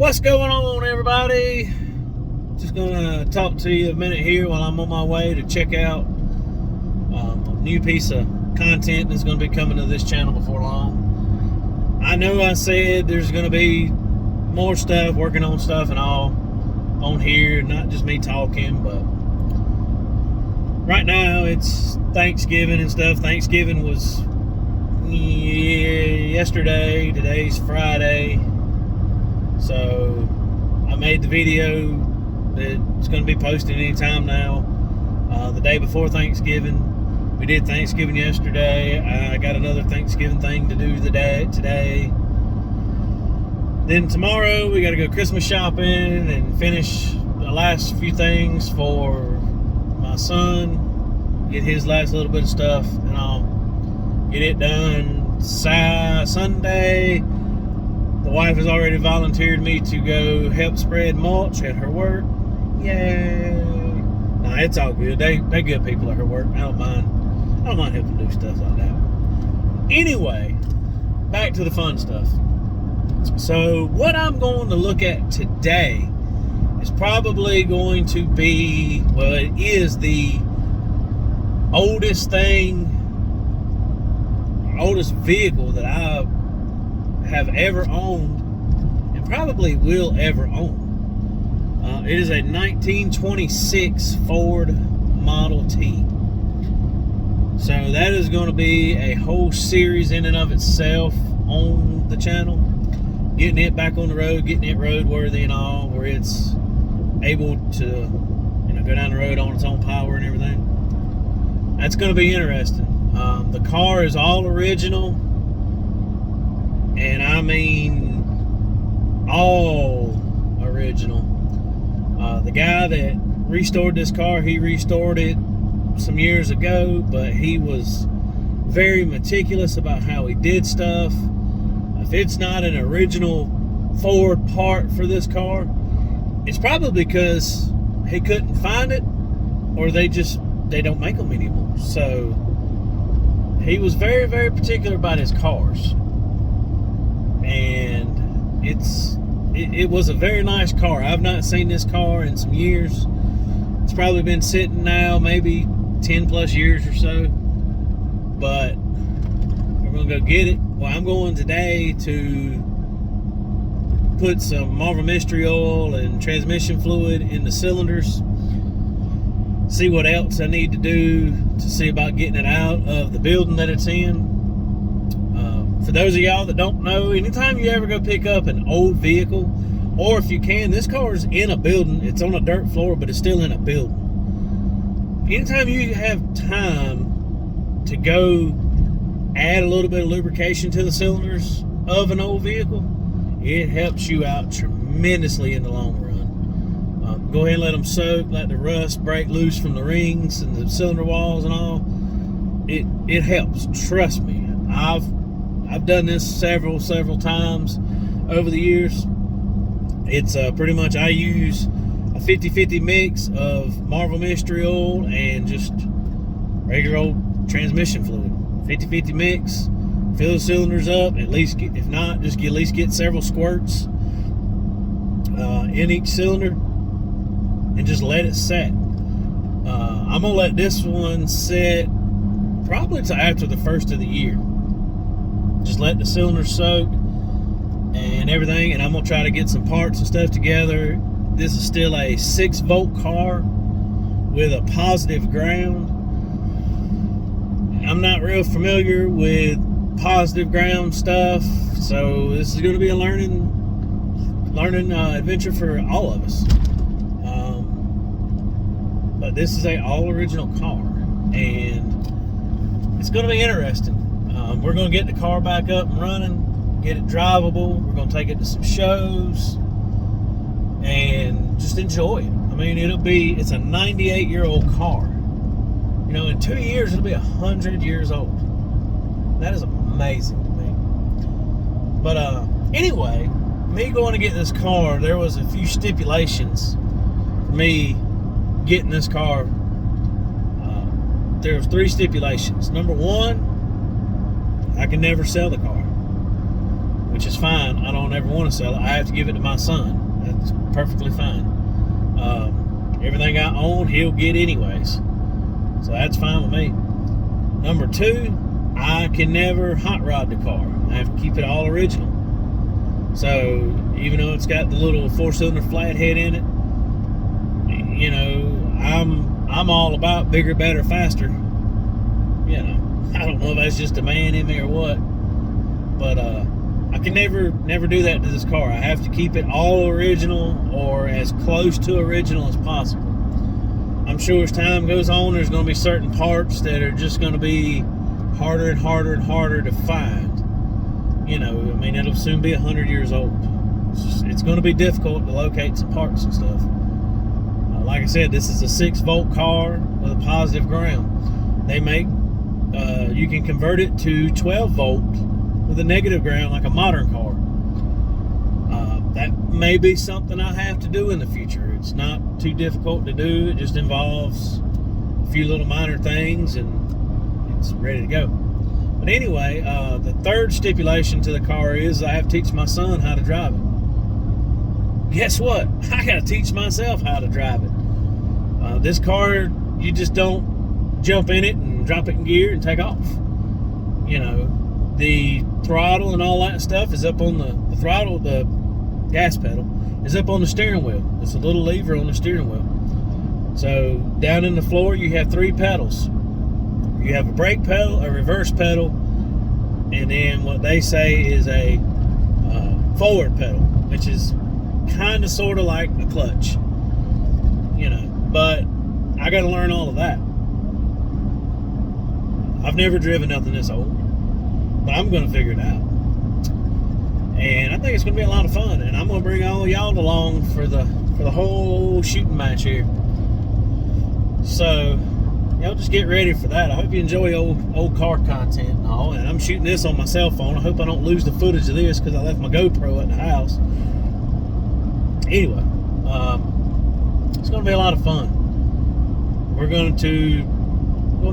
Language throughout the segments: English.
What's going on, everybody? Just gonna talk to you a minute here while I'm on my way to check out a new piece of content that's gonna be coming to this channel before long. I know I said there's gonna be more stuff, working on stuff and all on here, not just me talking, but right now it's Thanksgiving and stuff. Thanksgiving was yesterday, today's Friday. So I made the video that's going to be posted anytime now. The day before Thanksgiving, we did Thanksgiving yesterday. I got another Thanksgiving thing to do today. Then tomorrow we got to go Christmas shopping and finish the last few things for my son. Get his last little bit of stuff, and I'll get it done Sunday. The wife has already volunteered me to go help spread mulch at her work. Yay! Nah, it's all good. They good people at her work. I don't mind helping do stuff like that. Anyway, back to the fun stuff. So what I'm going to look at today is probably going to be, well, it is the oldest vehicle that I have ever owned and probably will ever own. It is a 1926 Ford Model T. So that is going to be a whole series in and of itself on the channel. Getting it back on the road, getting it roadworthy and all, where it's able to, go down the road on its own power and everything. That's going to be interesting. The car is all original. And I mean all original. The guy that restored this car, he restored it some years ago, but he was very meticulous about how he did stuff. If it's not an original Ford part for this car, it's probably because he couldn't find it, or they don't make them anymore. So he was very, very particular about his cars. And it was a very nice car. I've not seen this car in some years. It's probably been sitting now maybe 10 plus years or so. But we're going to go get it. Well, I'm going today to put some Marvel Mystery Oil and transmission fluid in the cylinders. See what else I need to do to see about getting it out of the building that it's in. For those of y'all that don't know, anytime you ever go pick up an old vehicle, or if you can, this car is in a building. It's on a dirt floor, but it's still in a building. Anytime you have time to go add a little bit of lubrication to the cylinders of an old vehicle, it helps you out tremendously in the long run. Go ahead and let them soak, let the rust break loose from the rings and the cylinder walls and all. It helps. Trust me. I've done this several times over the years. It's pretty much, I use a 50-50 mix of Marvel Mystery Oil and just regular old transmission fluid. 50-50 mix, fill the cylinders up, at least if not, just at least get several squirts in each cylinder and just let it set. I'm gonna let this one set probably till after the first of the year. Just let the cylinders soak and everything, and I'm gonna try to get some parts and stuff together. This is still a 6-volt car with a positive ground. I'm not real familiar with positive ground stuff, so this is gonna be a learning adventure for all of us. But this is a all original car, and it's gonna be interesting. We're going to get the car back up and running, get it drivable. We're going to take it to some shows and just enjoy it. I mean, it's a 98-year-old car. In 2 years, it'll be 100 years old. That is amazing to me. But anyway, me going to get this car, there was a few stipulations for me getting this car. There was 3 stipulations. Number 1, I can never sell the car. which is fine. I don't ever want to sell it. I have to give it to my son. That's perfectly fine. Everything I own, he'll get anyways. So that's fine with me. Number two, I can never hot rod the car. I have to keep it all original. So even though it's got the little 4-cylinder flathead in it, you know, I'm all about bigger, better, faster. You know, I don't know if that's just a man in me or what, but I can never do that to this car. I have to keep it all original or as close to original as possible. I'm sure as time goes on, there's going to be certain parts that are just going to be harder and harder and harder to find. You know, I mean, it'll soon be 100 years old. It's going to be difficult to locate some parts and stuff. Like I said, this is a 6-volt car with a positive ground. They make, you can convert it to 12 volt with a negative ground like a modern car. That may be something I have to do in the future. It's not too difficult to do. It just involves a few little minor things and it's ready to go. But anyway, the third stipulation to the car is I have to teach my son how to drive it. Guess what? I got to teach myself how to drive it. This car, you just don't jump in it and drop it in gear and take off. You know, the throttle and all that stuff is up on the throttle, the gas pedal is up on the steering wheel. It's a little lever on the steering wheel. So down in the floor, you have 3 pedals. You have a brake pedal, a reverse pedal, and then what they say is a forward pedal, which is kind of sort of like a clutch, you know. But I got to learn all of that. I've never driven nothing this old, but I'm going to figure it out. And I think it's going to be a lot of fun, and I'm going to bring all y'all along for the whole shooting match here. So y'all just get ready for that. I hope you enjoy old car content and all. And I'm shooting this on my cell phone. I hope I don't lose the footage of this because I left my GoPro at the house. Anyway, it's going to be a lot of fun. We're going to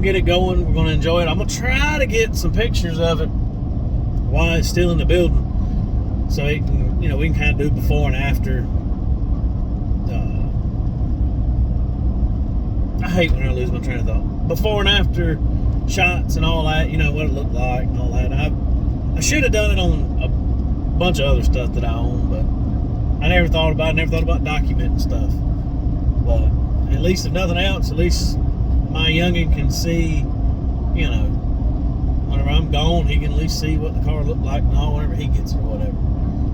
get it going. We're going to enjoy it. I'm going to try to get some pictures of it while it's still in the building, so it can, you know, we can kind of do before and after. I hate when I lose my train of thought. Before and after shots and all that, you know, what it looked like and all that. I should have done it on a bunch of other stuff that I own, but I never thought about documenting stuff. But at least if nothing else, at least my youngin can see, you know, whenever I'm gone, he can at least see what the car looked like and all whenever he gets it or whatever.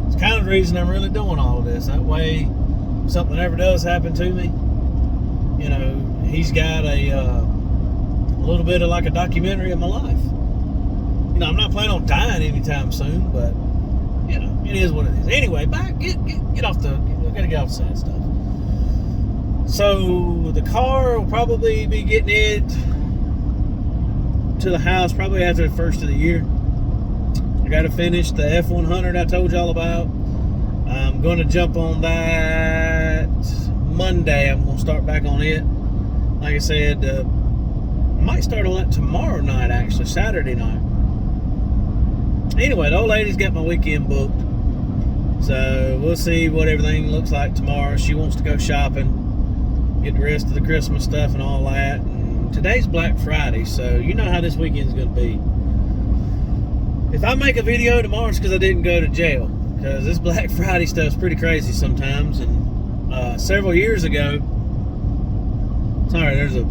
It's kind of the reason I'm really doing all of this. That way, if something ever does happen to me, you know, he's got a little bit of like a documentary of my life. You know, I'm not planning on dying anytime soon, but you know, it is what it is. Anyway, get off the. We gotta get off the sad stuff. So the car will probably be getting it to the house probably after the first of the year. I got to finish the F100 I told y'all about. I'm going to jump on that Monday. I'm going to start back on it. Like I said, I might start on that tomorrow night, actually, Saturday night. Anyway, the old lady's got my weekend booked. So we'll see what everything looks like tomorrow. She wants to go shopping, get the rest of the Christmas stuff and all that. And today's Black Friday, so you know how this weekend's going to be. If I make a video tomorrow, it's because I didn't go to jail. Because this Black Friday stuff's pretty crazy sometimes. And several years ago, sorry, there's a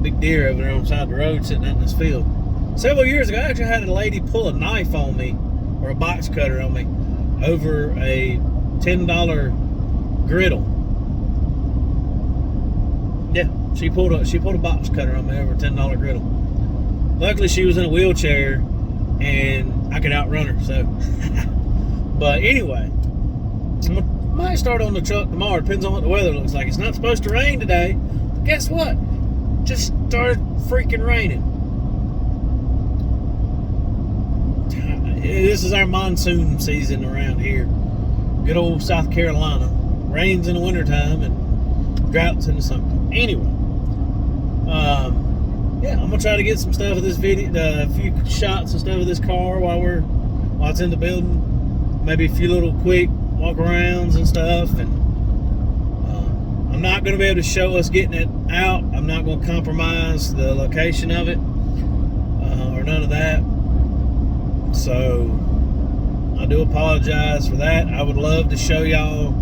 big deer over there on the side of the road sitting out in this field. Several years ago, I actually had a lady pull a knife on me, or a box cutter on me, over a $10 griddle. Yeah, she pulled a box cutter on me over a $10 griddle. Luckily, she was in a wheelchair, and I could outrun her. So, but anyway, I might start on the truck tomorrow. Depends on what the weather looks like. It's not supposed to rain today. But guess what? Just started freaking raining. This is our monsoon season around here. Good old South Carolina. Rains in the wintertime and droughts in the summertime. Anyway, yeah, I'm gonna try to get some stuff of this video, a few shots and stuff of this car while while it's in the building. Maybe a few little quick walk arounds and stuff. And I'm not going to be able to show us getting it out. I'm not going to compromise the location of it or none of that. So I do apologize for that. I would love to show y'all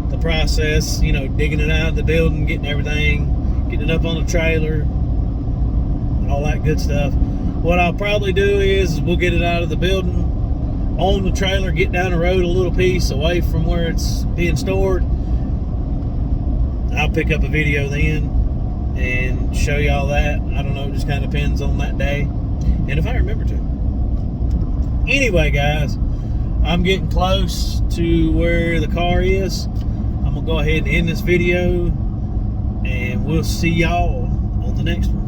the process, you know, digging it out of the building, getting everything, getting it up on the trailer, all that good stuff. What I'll probably do is we'll get it out of the building, on the trailer, get down the road a little piece away from where it's being stored. I'll pick up a video then and show y'all that. I don't know, it just kind of depends on that day and if I remember to. Anyway, guys, I'm getting close to where the car is. I'm gonna go ahead and end this video, and we'll see y'all on the next one.